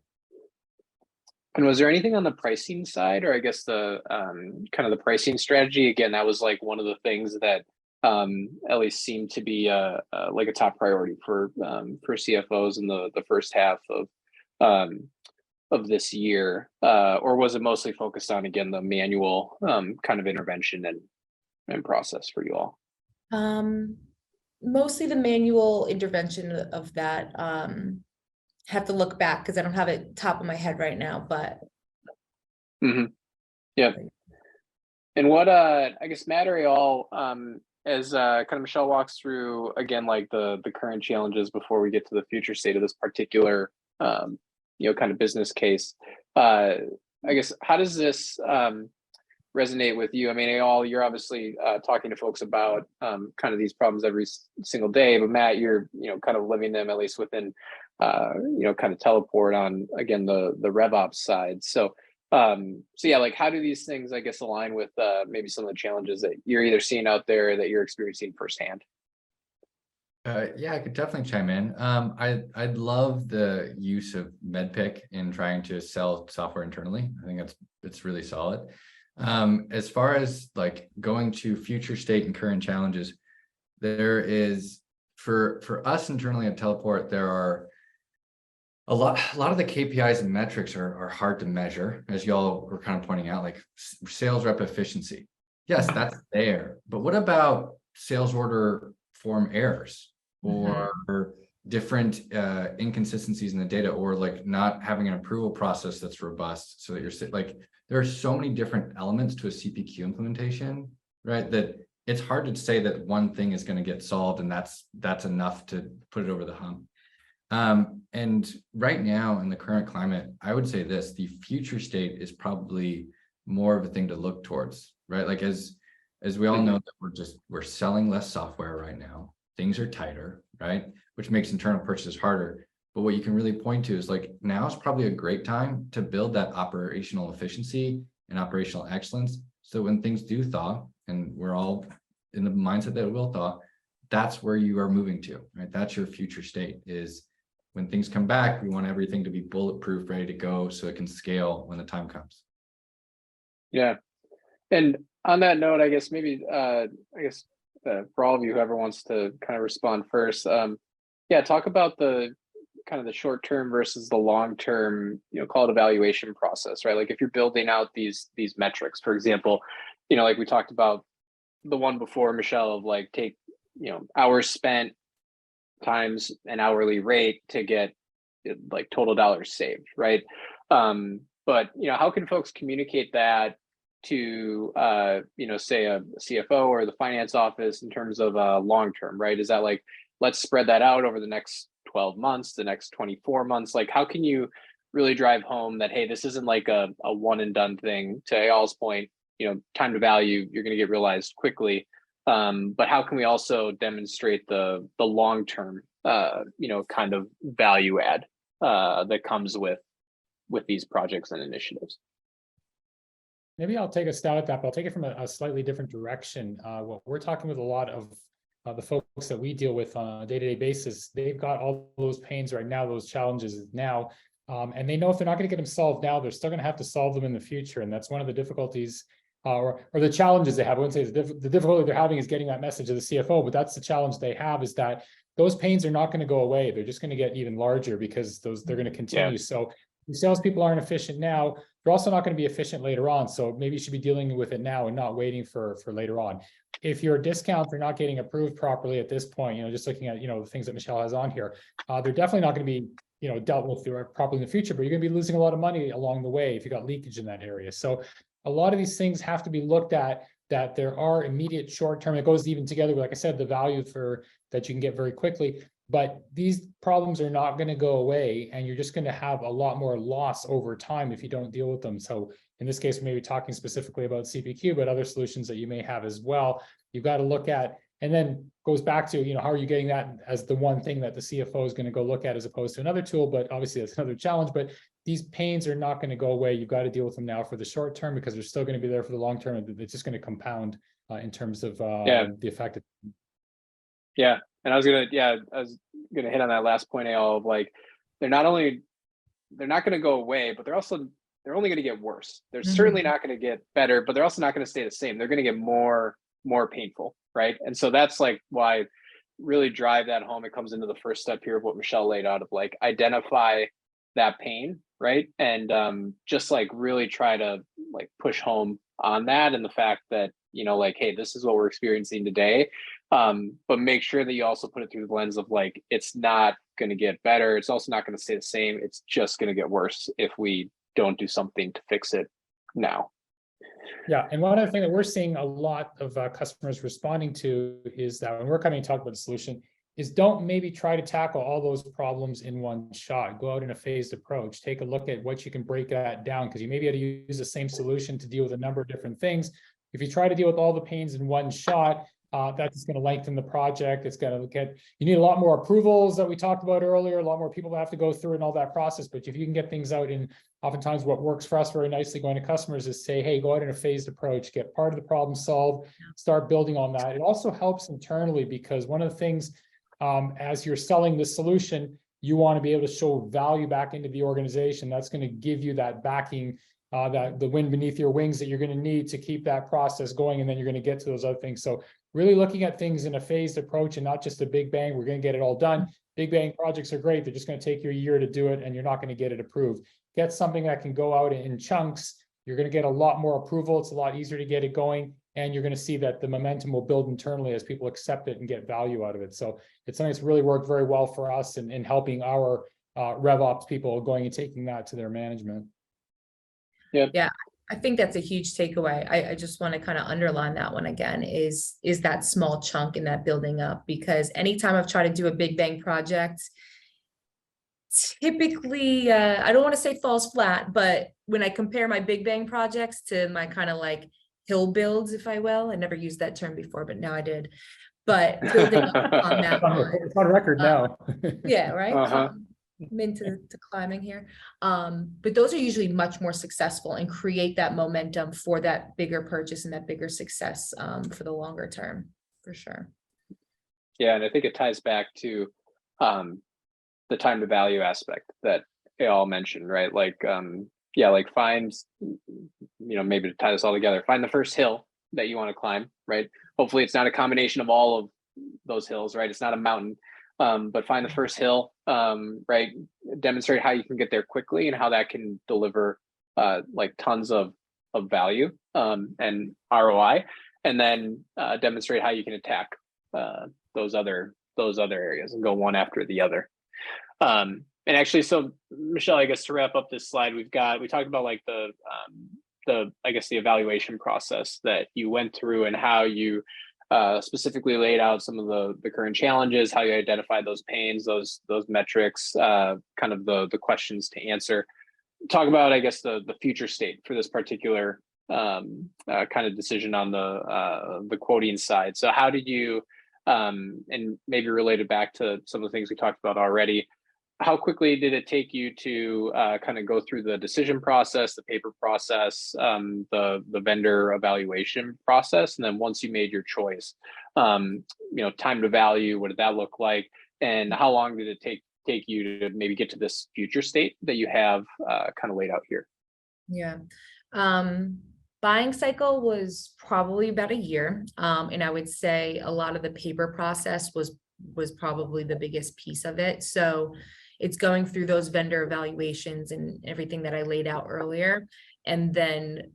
And was there anything on the pricing side, or I guess the kind of the pricing strategy? Again, that was like one of the things that at least seemed to be like a top priority for CFOs in the first half of this year, or was it mostly focused on, again, the manual kind of intervention and process for you all? Mostly the manual intervention of that. Have to look back because I don't have it top of my head right now, but yeah. And what I guess Matt or y'all, as kind of Michelle walks through again, like the current challenges before we get to the future state of this particular kind of business case, I guess, how does this resonate with you? I mean, you're obviously talking to folks about kind of these problems every single day, but Matt, you're kind of living them, at least within kind of teleport on, again, the RevOps side. So yeah, like how do these things, I guess, align with maybe some of the challenges that you're either seeing out there that you're experiencing firsthand? Yeah, I could definitely chime in. I'd love the use of MedPick in trying to sell software internally. I think it's really solid. As far as like going to future state and current challenges, there is for us internally at Teleport, there are a lot of the KPIs and metrics are hard to measure, as y'all were kind of pointing out, like sales rep efficiency. Yes, that's there. But what about sales order form errors or different inconsistencies in the data, or like not having an approval process that's robust, so that you're like, there are so many different elements to a CPQ implementation, right? That it's hard to say that one thing is going to get solved and that's enough to put it over the hump. And right now in the current climate, I would say this: the future state is probably more of a thing to look towards, right? Like as we all know that we're selling less software right now. Things are tighter, right? Which makes internal purchases harder. But what you can really point to is like, now is probably a great time to build that operational efficiency and operational excellence. So when things do thaw, and we're all in the mindset that it will thaw, that's where you are moving to, right? That's your future state. Is when things come back, we want everything to be bulletproof, ready to go, so it can scale when the time comes. Yeah. And on that note, I guess maybe, for all of you, whoever wants to kind of respond first, talk about the kind of the short-term versus the long-term, call it evaluation process, right? Like if you're building out these metrics, for example, like we talked about the one before, Michelle, of like take, hours spent times an hourly rate to get like total dollars saved, right? But how can folks communicate that to say a CFO or the finance office in terms of long term, right? Is that like, let's spread that out over the next 12 months, the next 24 months? Like, how can you really drive home that, hey, this isn't like a one and done thing? To Ayal's point, time to value, you're going to get realized quickly. But how can we also demonstrate the long term, kind of value add that comes with these projects and initiatives? Maybe I'll take a stab at that, but I'll take it from a slightly different direction. What we're talking with a lot of the folks that we deal with on a day-to-day basis, they've got all those pains right now, those challenges now, and they know if they're not going to get them solved now, they're still going to have to solve them in the future. And that's one of the difficulties or the challenges they have. I wouldn't say the difficulty they're having is getting that message to the CFO, but that's the challenge they have, is that those pains are not going to go away. They're just going to get even larger because they're going to continue. So Your salespeople aren't efficient now, they're also not going to be efficient later on. So maybe you should be dealing with it now and not waiting for later on. If your discounts are not getting approved properly at this point, just looking at, the things that Michelle has on here, they're definitely not going to be, dealt with properly in the future, but you're going to be losing a lot of money along the way if you got leakage in that area. So a lot of these things have to be looked at, that there are immediate short-term, it goes even together with, like I said, the value that you can get very quickly. But these problems are not going to go away, and you're just going to have a lot more loss over time if you don't deal with them. So in this case, maybe talking specifically about CPQ, but other solutions that you may have as well, you've got to look at, and then goes back to, how are you getting that as the one thing that the CFO is going to go look at as opposed to another tool, but obviously that's another challenge. But these pains are not going to go away. You've got to deal with them now for the short term, because they're still going to be there for the long term. It's just going to compound in terms of the effect. Yeah. And I was gonna hit on that last point, Al, of like, they're not gonna go away, but they're only gonna get worse. They're certainly not gonna get better, but they're also not gonna stay the same. They're gonna get more painful, right? And so that's like why really drive that home. It comes into the first step here of what Michelle laid out, of like, identify that pain, right? And just like really try to like push home on that, and the fact that, like, hey, this is what we're experiencing today. But make sure that you also put it through the lens of like, it's not going to get better. It's also not going to stay the same. It's just going to get worse if we don't do something to fix it now. Yeah, and one other thing that we're seeing a lot of customers responding to is that when we're coming to talk about the solution, is don't maybe try to tackle all those problems in one shot. Go out in a phased approach. Take a look at what you can break that down, because you may be able to use the same solution to deal with a number of different things. If you try to deal with all the pains in one shot, that's going to lengthen the project. It's going to you need a lot more approvals that we talked about earlier, a lot more people that have to go through and all that process. But if you can get things out in, oftentimes what works for us very nicely going to customers is say, hey, go out in a phased approach, get part of the problem solved, start building on that. It also helps internally, because one of the things, as you're selling the solution, you want to be able to show value back into the organization. That's going to give you that backing, that the wind beneath your wings that you're going to need to keep that process going. And then you're going to get to those other things. So really looking at things in a phased approach, and not just a big bang, we're going to get it all done. Big bang projects are great. They're just going to take you a year to do it, and you're not going to get it approved. Get something that can go out in chunks. You're going to get a lot more approval. It's a lot easier to get it going. And you're going to see that the momentum will build internally as people accept it and get value out of it. So it's something that's really worked very well for us in helping our RevOps people going and taking that to their management. Yeah, I think that's a huge takeaway. I just want to kind of underline that one again, is that small chunk in that building up, because anytime I've tried to do a big bang project, typically, I don't want to say falls flat, but when I compare my big bang projects to my kind of like hill builds, if I will, I never used that term before, but now I did. But building up on that it's on record now. Yeah, right. I'm into climbing here. But those are usually much more successful and create that momentum for that bigger purchase and that bigger success for the longer term, for sure. Yeah, and I think it ties back to the time to value aspect that they all mentioned, right? Like, like find, maybe to tie this all together, find the first hill that you want to climb, right? Hopefully it's not a combination of all of those hills, right? It's not a mountain. But find the first hill, right? Demonstrate how you can get there quickly and how that can deliver like tons of value and ROI, and then demonstrate how you can attack those other areas and go one after the other. And actually, so Michelle, I guess to wrap up this slide, we talked about like the evaluation process that you went through and how you specifically laid out some of the current challenges, how you identified those pains, those metrics, kind of the questions to answer. Talk about, I guess, the future state for this particular kind of decision on the quoting side. So how did you, and maybe related back to some of the things we talked about already, how quickly did it take you to kind of go through the decision process, the paper process, the vendor evaluation process, and then once you made your choice, time to value, what did that look like, and how long did it take you to maybe get to this future state that you have kind of laid out here? Yeah, buying cycle was probably about a year, and I would say a lot of the paper process was probably the biggest piece of it. So it's going through those vendor evaluations and everything that I laid out earlier. And then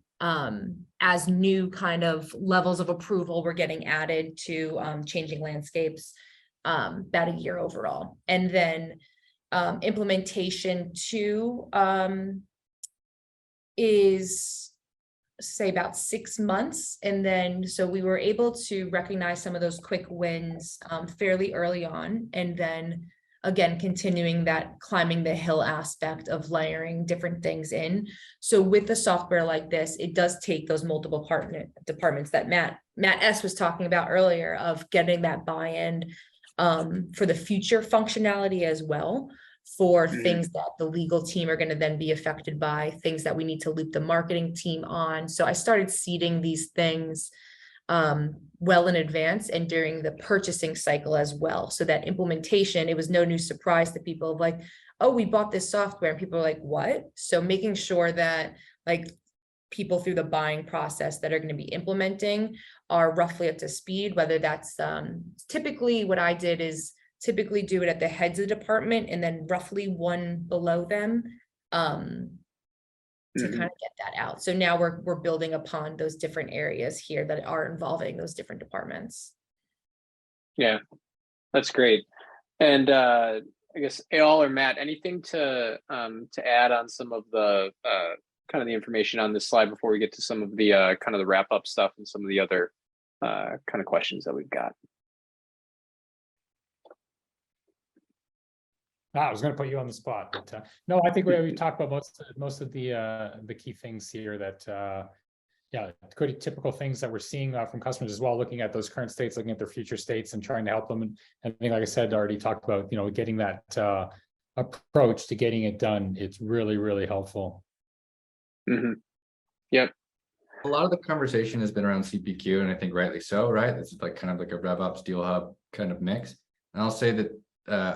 as new kind of levels of approval were getting added to changing landscapes, about a year overall. And then implementation 2 is say about 6 months. And then, so we were able to recognize some of those quick wins fairly early on. And then again, continuing that climbing the hill aspect of layering different things in. So with the software like this, it does take those multiple departments that Matt S was talking about earlier, of getting that buy-in for the future functionality as well, for things that the legal team are going to then be affected by, things that we need to loop the marketing team on. So I started seeding these things well in advance and during the purchasing cycle as well. So that implementation, it was no new surprise to people of like, oh, we bought this software, and people are like, what? So making sure that like people through the buying process that are going to be implementing are roughly up to speed, whether that's typically what I did is typically do it at the heads of the department and then roughly one below them to kind of get that out. So now we're building upon those different areas here that are involving those different departments. Yeah, that's great. And I guess Eyal or Matt, anything to add on some of the kind of the information on this slide before we get to some of the kind of the wrap up stuff and some of the other kind of questions that we've got? I was going to put you on the spot, but no, I think we talked about most of the key things here that yeah, pretty typical things that we're seeing from customers as well, looking at those current states, looking at their future states and trying to help them. And I think, like I said, already talked about, getting that approach to getting it done. It's really, really helpful. Yep. A lot of the conversation has been around CPQ, and I think rightly so, right? This is like kind of like a RevOps Deal Hub kind of mix. And I'll say that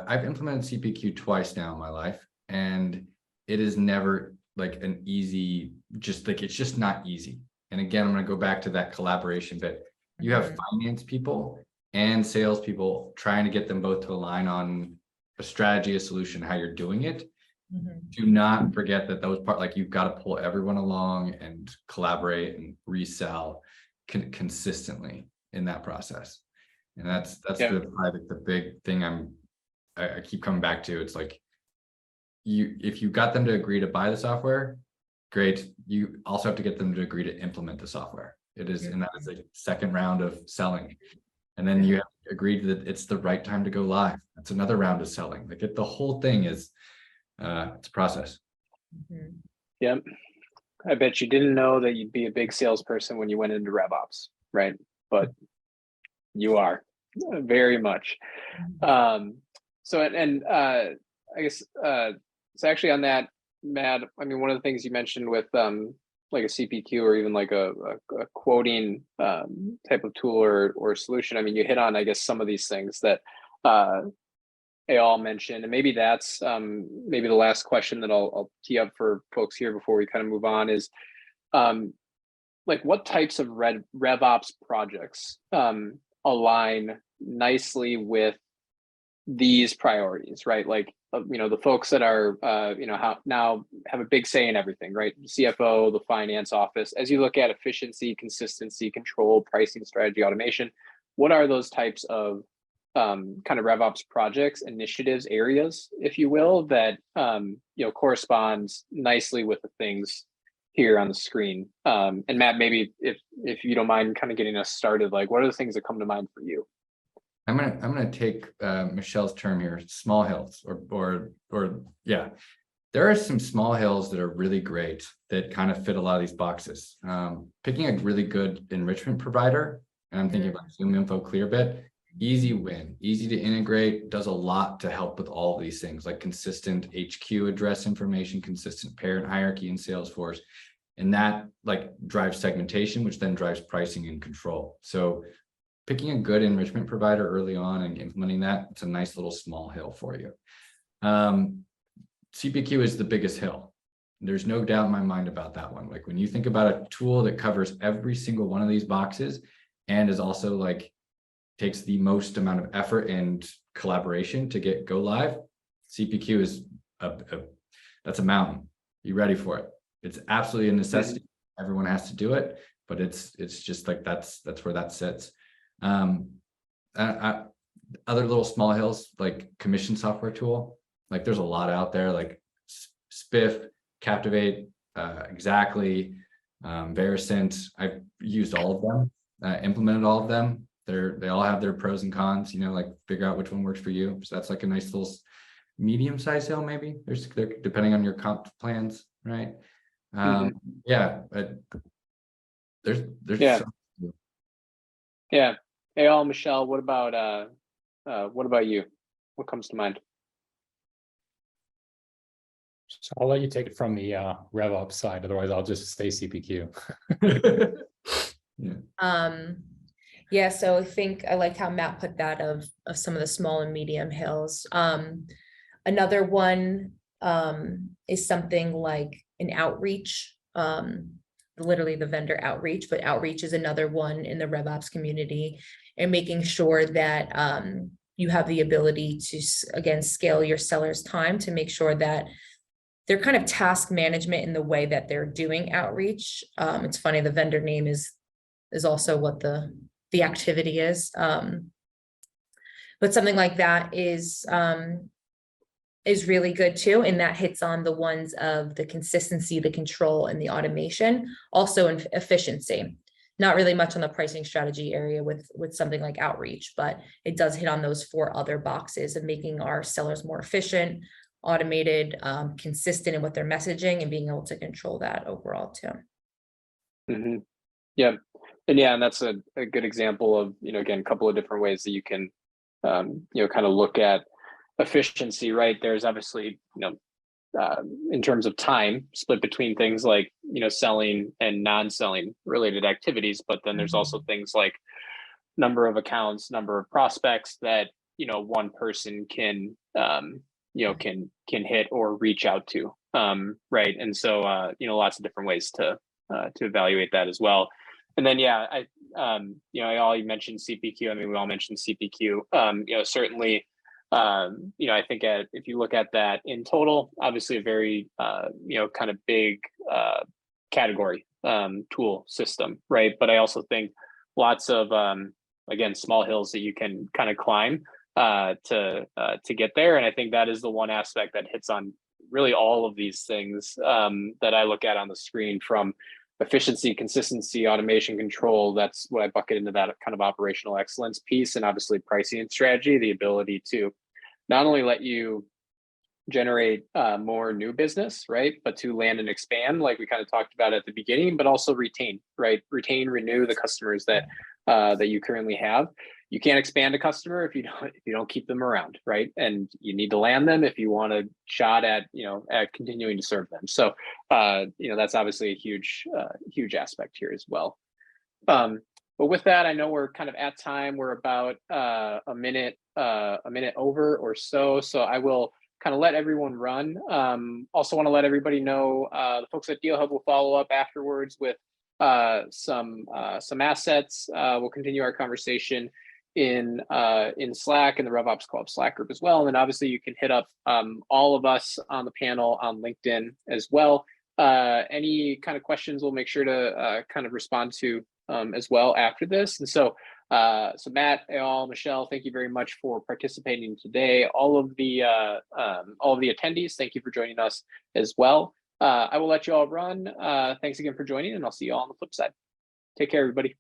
I've implemented CPQ twice now in my life, and it is never like an easy, it's just not easy. And again, I'm going to go back to that collaboration bit. You have finance people and sales people trying to get them both to align on a strategy, a solution, how you're doing it. Do not forget that those parts, like you've got to pull everyone along and collaborate and resell consistently in that process. And that's the big thing I keep coming back to. It's like if you got them to agree to buy the software, great. You also have to get them to agree to implement the software. It is, and that is a second round of selling. And then you have to agree that it's the right time to go live. That's another round of selling. Like the whole thing is it's a process. Yep. I bet you didn't know that you'd be a big salesperson when you went into RevOps, right? But you are very much. So I guess so actually on that, Matt, I mean, one of the things you mentioned with like a CPQ or even like a quoting type of tool or solution, I mean, you hit on, I guess, some of these things that Eyal mentioned, and maybe that's maybe the last question that I'll tee up for folks here before we kind of move on is like what types of RevOps projects align nicely with these priorities, right? Like, the folks that are, now have a big say in everything, right? CFO, the finance office, as you look at efficiency, consistency, control, pricing, strategy, automation, what are those types of kind of RevOps projects, initiatives, areas, if you will, that, corresponds nicely with the things here on the screen? And Matt, maybe if you don't mind kind of getting us started, like what are the things that come to mind for you? I'm gonna take Michelle's term here, small hills, or yeah. There are some small hills that are really great that kind of fit a lot of these boxes. Picking a really good enrichment provider, and I'm thinking about ZoomInfo, Clearbit, easy win, easy to integrate, does a lot to help with all of these things like consistent HQ address information, consistent parent hierarchy in Salesforce. And that like drives segmentation, which then drives pricing and control. So picking a good enrichment provider early on and implementing that, it's a nice little small hill for you. CPQ is the biggest hill. There's no doubt in my mind about that one. Like when you think about a tool that covers every single one of these boxes and is also like takes the most amount of effort and collaboration to go live, CPQ is that's a mountain. You ready for it? It's absolutely a necessity. Everyone has to do it, but it's just like that's where that sits. Other little small hills like commission software tool, like there's a lot out there, like Spiff, Captivate, Exactly, Verisent. I've used all of them, implemented all of them. They all have their pros and cons, like figure out which one works for you. So that's like a nice little medium-sized hill, maybe. They're depending on your comp plans, right? Yeah, but there's yeah. Hey, all, Michelle, what about you? What comes to mind? So I'll let you take it from the RevOps side. Otherwise, I'll just say CPQ. Yeah, so I think I like how Matt put that of some of the small and medium hills. Another one is something like an outreach, literally the vendor outreach, but outreach is another one in the RevOps community, and making sure that you have the ability to, again, scale your sellers' time to make sure that they're kind of task management in the way that they're doing outreach. It's funny, the vendor name is also what the activity is. But something like that is really good too. And that hits on the ones of the consistency, the control, and the automation, also in efficiency. Not really much on the pricing strategy area with something like outreach, but it does hit on those 4 other boxes of making our sellers more efficient, automated, consistent in what they're messaging, and being able to control that overall too. Yeah. And that's a good example of, again, a couple of different ways that you can, kind of look at efficiency, right? There's obviously, in terms of time split between things like, selling and non-selling related activities, but then there's also things like number of accounts, number of prospects that, one person can, can hit or reach out to, right? And so, lots of different ways to evaluate that as well. And then, you mentioned CPQ. I mean, we all mentioned CPQ. Certainly, I think if you look at that in total, obviously a very, kind of big category tool system, right? But I also think lots of, again, small hills that you can kind of climb to get there. And I think that is the one aspect that hits on really all of these things that I look at on the screen, from efficiency, consistency, automation, control. That's what I bucket into that kind of operational excellence piece. And obviously pricing and strategy, the ability to not only let you generate more new business, right, but to land and expand, like we kind of talked about at the beginning, but also retain, renew the customers that you currently have. You can't expand a customer if you don't keep them around, right? And you need to land them if you want a shot at continuing to serve them. So that's obviously a huge aspect here as well. But with that, I know we're kind of at time. We're about a minute over or so. So I will kind of let everyone run. Also want to let everybody know the folks at Deal Hub will follow up afterwards with some assets. We'll continue our conversation in Slack, in the RevOps Co-op Slack group as well. And then obviously you can hit up all of us on the panel on LinkedIn as well. Any kind of questions, we'll make sure to kind of respond to as well after this. And so Matt, Eyal, Michelle, thank you very much for participating today. All of the attendees, thank you for joining us as well. I will let you all run. Thanks again for joining, and I'll see you all on the flip side. Take care, everybody.